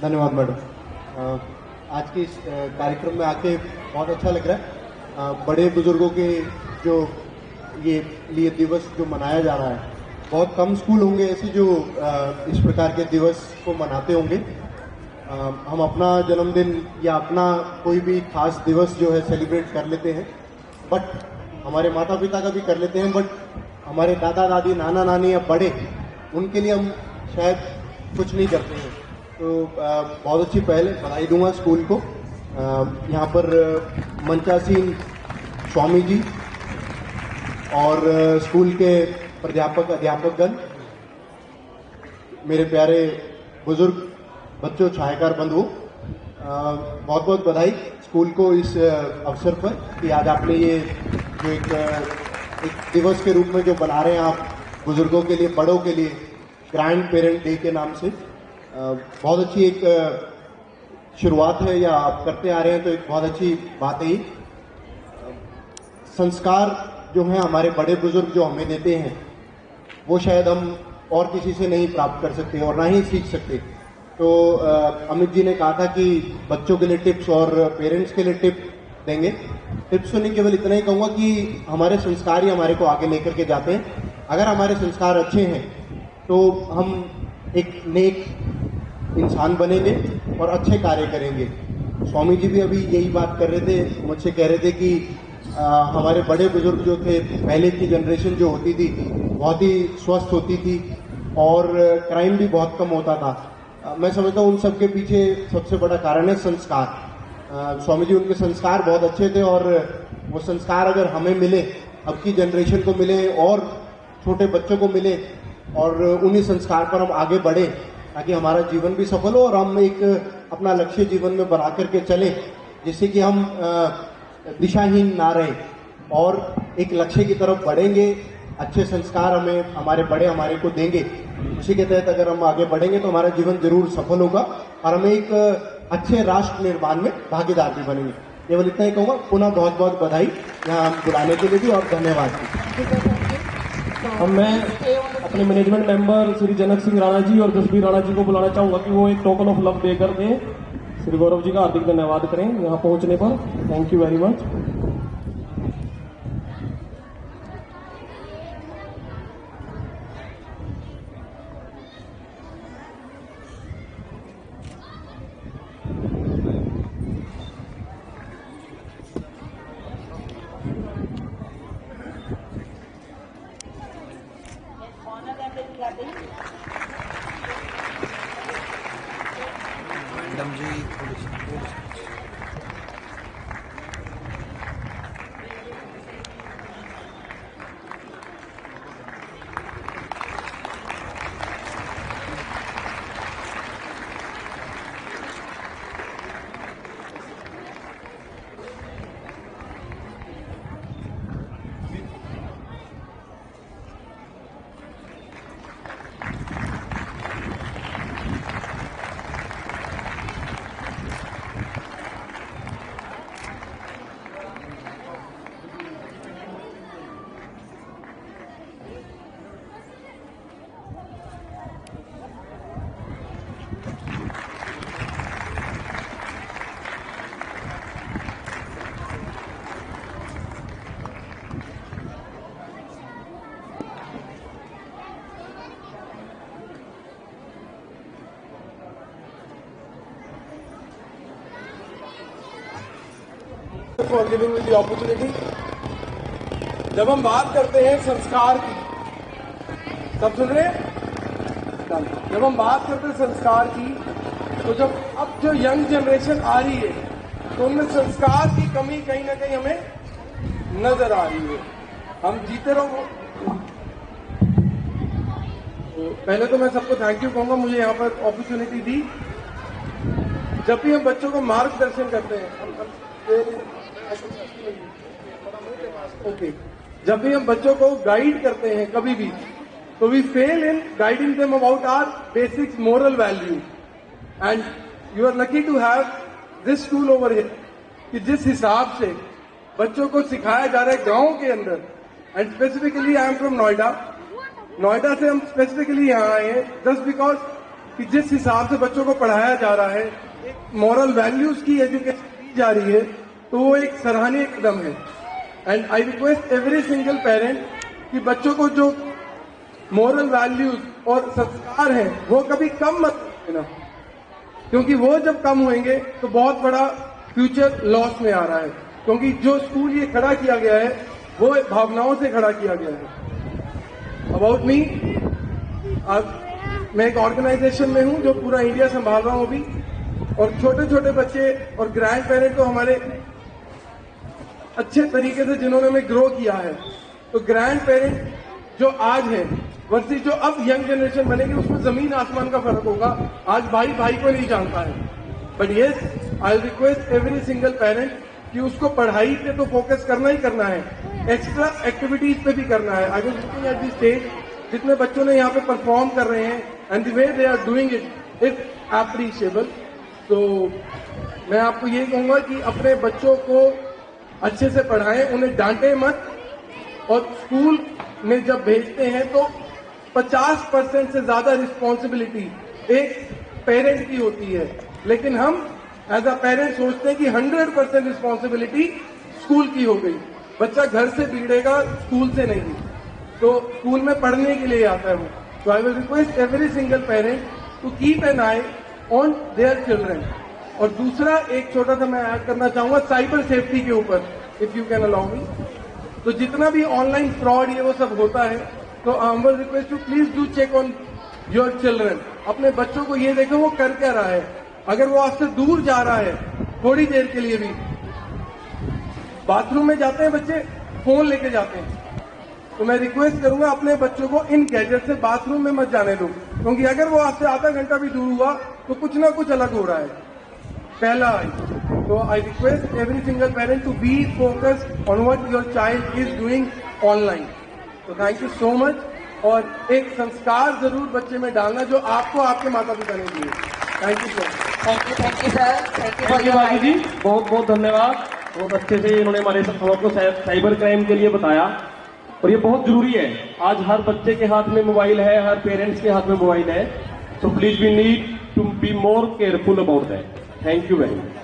धन्यवाद मैडम। आज के इस कार्यक्रम में आके बहुत अच्छा लग रहा है। बड़े बुजुर्गों के जो ये लिए दिवस जो मनाया जा रहा है, बहुत कम स्कूल होंगे ऐसे जो इस प्रकार के दिवस को मनाते होंगे। हम अपना जन्मदिन या अपना कोई भी खास दिवस जो है सेलिब्रेट कर लेते हैं, बट हमारे माता पिता का भी कर लेते हैं, बट हमारे दादा दादी नाना नानी या बड़े, उनके लिए हम शायद कुछ नहीं करते हैं। तो बहुत अच्छी पहल है, बधाई दूंगा स्कूल को। यहाँ पर मंचासीन स्वामी जी और स्कूल के प्राध्यापक अध्यापकगण, मेरे प्यारे बुजुर्ग बच्चों, छायाकार बंधुओं, बहुत बहुत बधाई स्कूल को इस अवसर पर कि आज आपने ये जो एक दिवस के रूप में जो बना रहे हैं आप बुजुर्गों के लिए, बड़ों के लिए, ग्रैंड पेरेंट डे के नाम से, बहुत अच्छी एक शुरुआत है या आप करते आ रहे हैं, तो एक बहुत अच्छी बात है। संस्कार जो है हमारे बड़े बुजुर्ग जो हमें देते हैं, वो शायद हम और किसी से नहीं प्राप्त कर सकते और ना ही सीख सकते। तो अमित जी ने कहा था कि बच्चों के लिए टिप्स और पेरेंट्स के लिए टिप देंगे। टिप्स तो नहीं, केवल इतना ही कहूँगा कि हमारे संस्कार ही हमारे को आगे लेकर के जाते हैं। अगर हमारे संस्कार अच्छे हैं तो हम एक नेक इंसान बनेंगे और अच्छे कार्य करेंगे। स्वामी जी भी अभी यही बात कर रहे थे, मुझसे कह रहे थे कि हमारे बड़े बुजुर्ग जो थे, पहले की जनरेशन जो होती थी बहुत ही स्वस्थ होती थी और क्राइम भी बहुत कम होता था। मैं समझता हूँ उन सब के पीछे सबसे बड़ा कारण है संस्कार। स्वामी जी, उनके संस्कार बहुत अच्छे थे और वो संस्कार अगर हमें मिले, अब की जनरेशन को मिले और छोटे बच्चों को मिले, और उन्हीं संस्कार पर हम आगे बढ़े ताकि हमारा जीवन भी सफल हो और हम एक अपना लक्ष्य जीवन में बना करके चले, जिससे कि हम दिशाहीन ना रहे और एक लक्ष्य की तरफ बढ़ेंगे। अच्छे संस्कार हमें हमारे बड़े हमारे को देंगे, उसी के तहत अगर हम आगे बढ़ेंगे तो हमारा जीवन जरूर सफल होगा और हमें एक अच्छे राष्ट्र निर्माण में भागीदार भी बनेंगे। केवल इतना ही कहूँगा। पुनः बहुत बहुत बधाई यहाँ बुलाने के लिए भी और धन्यवाद। अब मैं अपने मैनेजमेंट मेंबर श्री जनक सिंह राणा जी और जसबीर राणा जी को बुलाना चाहूंगा कि वो एक टोकन ऑफ लव देकर के श्री गौरव जी का हार्दिक धन्यवाद करें यहाँ पहुंचने पर। Thank you very much. Madam ji थोड़ी for giving me the opportunity. जब हम बात करते हैं संस्कार की, सब सुन रहे हैं? जब हम बात करते हैं संस्कार की, तो जब अब जो यंग जनरेशन आ रही है तो उनमें संस्कार की कमी कहीं ना कहीं हमें नजर आ रही है। हम जीते रहो। तो पहले तो मैं सबको थैंक यू कहूंगा, मुझे यहाँ पर अपॉर्चुनिटी दी। जब भी हम बच्चों को मार्गदर्शन करते हैं, ओके, जब भी हम बच्चों को गाइड करते हैं कभी भी, तो we fail in guiding them about our basic moral value. And you are lucky to have this tool over here कि जिस हिसाब से बच्चों को सिखाया जा रहा है गांव के अंदर। And specifically I am from Noida. Noida से हम स्पेसिफिकली यहाँ आए हैं जस्ट बिकॉज कि जिस हिसाब से बच्चों को पढ़ाया जा रहा है, एक मॉरल वैल्यूज की एजुकेशन दी जा रही है, तो वो एक सराहनीय कदम है। And I request every single parent कि बच्चों को जो मॉरल वैल्यूज और संस्कार हैं वो कभी कम मत देना, क्योंकि वो जब कम होंगे तो बहुत बड़ा फ्यूचर लॉस में आ रहा है। क्योंकि जो स्कूल ये खड़ा किया गया है वो भावनाओं से खड़ा किया गया है। अबाउट मी, मैं एक ऑर्गेनाइजेशन में हूं जो पूरा इंडिया संभाल रहा हूं अभी, और छोटे छोटे बच्चे और ग्रैंड पेरेंट तो हमारे अच्छे तरीके से जिन्होंने हमें ग्रो किया है, तो ग्रैंड पेरेंट जो आज है वर्सेस जो अब यंग जनरेशन बनेगी उसमें जमीन आसमान का फर्क होगा। आज भाई भाई को नहीं जानता है, but yes I request every single parent कि उसको पढ़ाई पे तो फोकस करना ही करना है, एक्स्ट्रा एक्टिविटीज पे भी करना है। I was looking at the stage, जितने बच्चों ने यहाँ पे परफॉर्म कर रहे हैं and the way they are doing it is appreciable. तो मैं आपको ये कहूंगा कि अपने बच्चों को अच्छे से पढ़ाएं, उन्हें डांटे मत, और स्कूल में जब भेजते हैं तो 50% से ज्यादा रिस्पॉन्सिबिलिटी एक पेरेंट की होती है, लेकिन हम एज अ पेरेंट सोचते हैं कि 100% रिस्पॉन्सिबिलिटी स्कूल की हो गई। बच्चा घर से बिगड़ेगा, स्कूल से नहीं। तो स्कूल में पढ़ने के लिए आता है वो। तो I will request every single parent to keep an eye on their children. और दूसरा एक छोटा सा मैं ऐड करना चाहूंगा साइबर सेफ्टी के ऊपर, if you can allow me. तो जितना भी ऑनलाइन फ्रॉड ये वो सब होता है, तो I will request to please do check on your children. अपने बच्चों को ये देखो वो कर क्या रहा है। अगर वो आपसे दूर जा रहा है थोड़ी देर के लिए भी, बाथरूम में जाते हैं बच्चे, फोन लेके जाते हैं, तो मैं रिक्वेस्ट करूंगा अपने बच्चों को इन गैजेट से बाथरूम में मत जाने दो, क्योंकि अगर वो आपसे आधा घंटा भी दूर हुआ तो कुछ ना कुछ अलग हो रहा है। पहला, तो I request every single parent to be focused on what your child is doing online. तो थैंक यू सो मच। और एक संस्कार जरूर बच्चे में डालना जो आपको आपके माता पिता ने दिए। Thank you sir. Thank you sir, thank you for thank you your Babu ji, बहुत बहुत धन्यवाद। बहुत अच्छे से इन्होंने हमारे सबको साइबर क्राइम के लिए बताया, और ये बहुत जरूरी है। आज हर बच्चे के हाथ में मोबाइल है, हर पेरेंट्स के हाथ में मोबाइल है। So please we need to be more careful about that. Thank you very much.